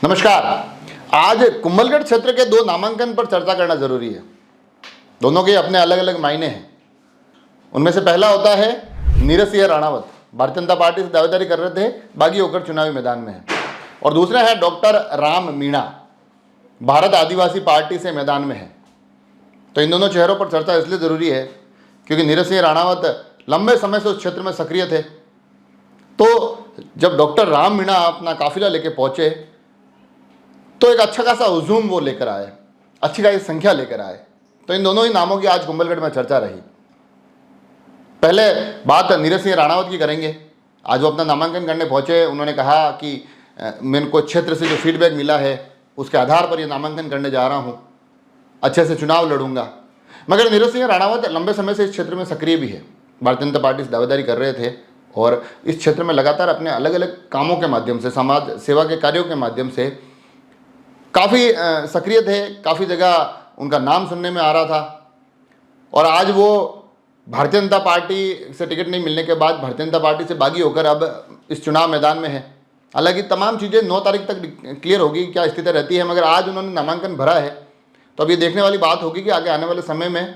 नमस्कार। आज कुंभलगढ़ क्षेत्र के दो नामांकन पर चर्चा करना जरूरी है। दोनों के अपने अलग अलग मायने हैं। उनमें से पहला होता है नीरज सिंह राणावत, भारतीय जनता पार्टी से दावेदारी कर रहे थे, बागी होकर चुनावी मैदान में है। और दूसरा है डॉक्टर राम मीणा, भारत आदिवासी पार्टी से मैदान में है। तो इन दोनों चेहरों पर चर्चा इसलिए जरूरी है क्योंकि नीरज सिंह राणावत लंबे समय से उस क्षेत्र में सक्रिय थे। तो जब डॉक्टर राम मीणा अपना काफिला लेके पहुंचे तो एक अच्छा खासा हुजूम वो लेकर आए, अच्छी खासी संख्या लेकर आए। तो इन दोनों ही नामों की आज कुंभलगढ़ में चर्चा रही। पहले बात नीरज सिंह राणावत की करेंगे। आज वो अपना नामांकन करने पहुंचे। उन्होंने कहा कि मेरे को क्षेत्र से जो फीडबैक मिला है उसके आधार पर ये नामांकन करने जा रहा हूँ, अच्छे से चुनाव लड़ूंगा। मगर नीरज सिंह राणावत लंबे समय से इस क्षेत्र में सक्रिय भी है, भारतीय जनता पार्टी से दावेदारी कर रहे थे और इस क्षेत्र में लगातार अपने अलग अलग कामों के माध्यम से, समाज सेवा के कार्यों के माध्यम से काफ़ी सक्रिय थे। काफ़ी जगह उनका नाम सुनने में आ रहा था। और आज वो भारतीय जनता पार्टी से टिकट नहीं मिलने के बाद भारतीय जनता पार्टी से बागी होकर अब इस चुनाव मैदान में है। हालांकि तमाम चीज़ें 9 तारीख तक क्लियर होगी, क्या स्थिति रहती है, मगर आज उन्होंने नामांकन भरा है। तो अब ये देखने वाली बात होगी कि आगे आने वाले समय में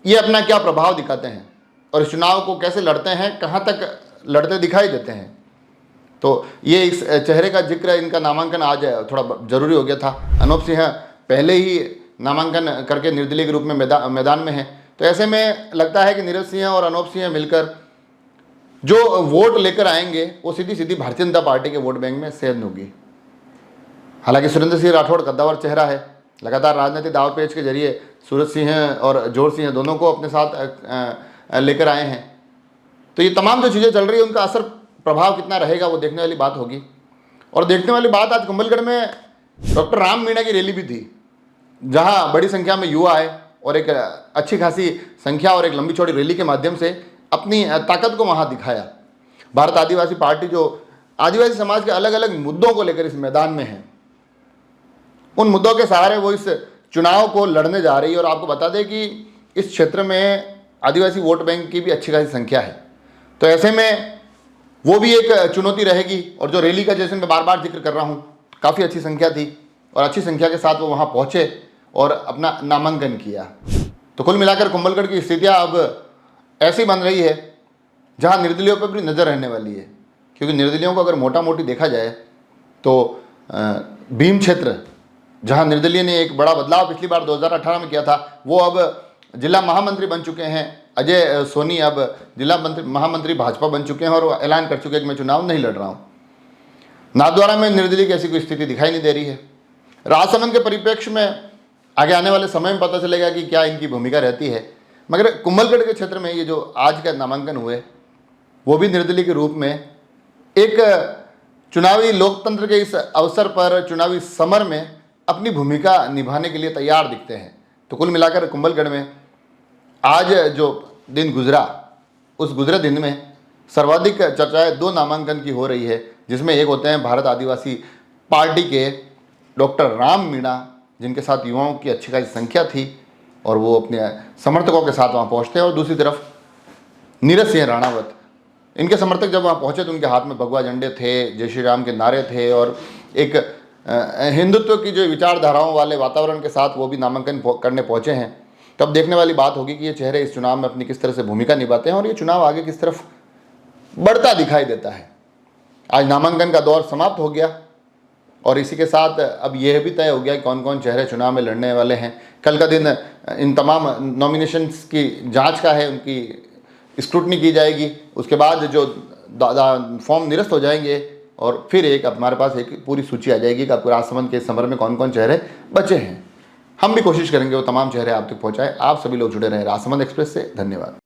ये अपना क्या प्रभाव दिखाते हैं और इस चुनाव को कैसे लड़ते हैं, कहाँ तक लड़ते दिखाई देते हैं। तो ये इस चेहरे का जिक्र, इनका नामांकन आज थोड़ा जरूरी हो गया था। अनूप सिंह पहले ही नामांकन करके निर्दलीय के रूप में मैदान में है। तो ऐसे में लगता है कि नीरज सिंह और अनूप सिंह मिलकर जो वोट लेकर आएंगे वो सीधी सीधी भारतीय जनता पार्टी के वोट बैंक में सेंध होगी। हालांकि सुरेंद्र सिंह राठौड़ कद्दावर चेहरा है, लगातार राजनीतिक दावपेच के जरिए सूरज सिंह और जोर सिंह दोनों को अपने साथ लेकर आए हैं। तो ये तमाम जो चीज़ें चल रही है उनका असर, प्रभाव कितना रहेगा वो देखने वाली बात होगी। और देखने वाली बात, आज कुंभलगढ़ में डॉक्टर राम मीणा की रैली भी थी, जहां बड़ी संख्या में युवा आए और एक अच्छी खासी संख्या और एक लंबी चौड़ी रैली के माध्यम से अपनी ताकत को वहां दिखाया। भारत आदिवासी पार्टी जो आदिवासी समाज के अलग अलग मुद्दों को लेकर इस मैदान में है, उन मुद्दों के सहारे वो इस चुनाव को लड़ने जा रही है। और आपको बता दें कि इस क्षेत्र में आदिवासी वोट बैंक की भी अच्छी खासी संख्या है। तो ऐसे में वो भी एक चुनौती रहेगी। और जो रैली का, जैसे मैं बार बार जिक्र कर रहा हूँ, काफ़ी अच्छी संख्या थी और अच्छी संख्या के साथ वो वहाँ पहुँचे और अपना नामांकन किया। तो कुल मिलाकर कुंभलगढ़ की स्थितियाँ अब ऐसी बन रही है जहाँ निर्दलियों पर भी नज़र रहने वाली है। क्योंकि निर्दलियों को अगर मोटा मोटी देखा जाए तो भीम क्षेत्र, जहाँ निर्दलीय ने एक बड़ा बदलाव पिछली बार 2018 में किया था, वो अब जिला महामंत्री बन चुके हैं। अजय सोनी अब जिला महामंत्री भाजपा बन चुके हैं और वो ऐलान कर चुके हैं कि मैं चुनाव नहीं लड़ रहा हूँ। नाथद्वारा में निर्दलीय की ऐसी कोई स्थिति दिखाई नहीं दे रही है। राजसमंद के परिप्रेक्ष्य में आगे आने वाले समय में पता चलेगा कि क्या इनकी भूमिका रहती है। मगर कुंभलगढ़ के क्षेत्र में ये जो आज का नामांकन हुए वो भी निर्दलीय के रूप में एक चुनावी लोकतंत्र के इस अवसर पर, चुनावी समर में अपनी भूमिका निभाने के लिए तैयार दिखते हैं। तो कुल मिलाकर कुंभलगढ़ में आज जो दिन गुजरा, उस गुजरे दिन में सर्वाधिक चर्चाएं 2 नामांकन की हो रही है, जिसमें एक होते हैं भारत आदिवासी पार्टी के डॉक्टर राम मीणा, जिनके साथ युवाओं की अच्छी खासी संख्या थी और वो अपने समर्थकों के साथ वहाँ पहुँचते हैं। और दूसरी तरफ नीरज सिंह राणावत, इनके समर्थक जब वहाँ पहुँचे तो उनके हाथ में भगवा झंडे थे, जय श्री राम के नारे थे और एक हिंदुत्व की जो विचारधाराओं वाले वातावरण के साथ वो भी नामांकन करने पहुँचे हैं। तब देखने वाली बात होगी कि ये चेहरे इस चुनाव में अपनी किस तरह से भूमिका निभाते हैं और ये चुनाव आगे किस तरफ बढ़ता दिखाई देता है। आज नामांकन का दौर समाप्त हो गया और इसी के साथ अब यह भी तय हो गया कि कौन कौन चेहरे चुनाव में लड़ने वाले हैं। कल का दिन इन तमाम नॉमिनेशंस की जांच का है, उनकी स्क्रूटनी की जाएगी। उसके बाद जो फॉर्म निरस्त हो जाएंगे और फिर एक हमारे पास एक पूरी सूची आ जाएगी कि आपको राजसमंद के समर में कौन कौन चेहरे बचे हैं। हम भी कोशिश करेंगे वो तमाम चेहरे आप तक पहुंचाएं। आप सभी लोग जुड़े रहें राजसमंद एक्सप्रेस से। धन्यवाद।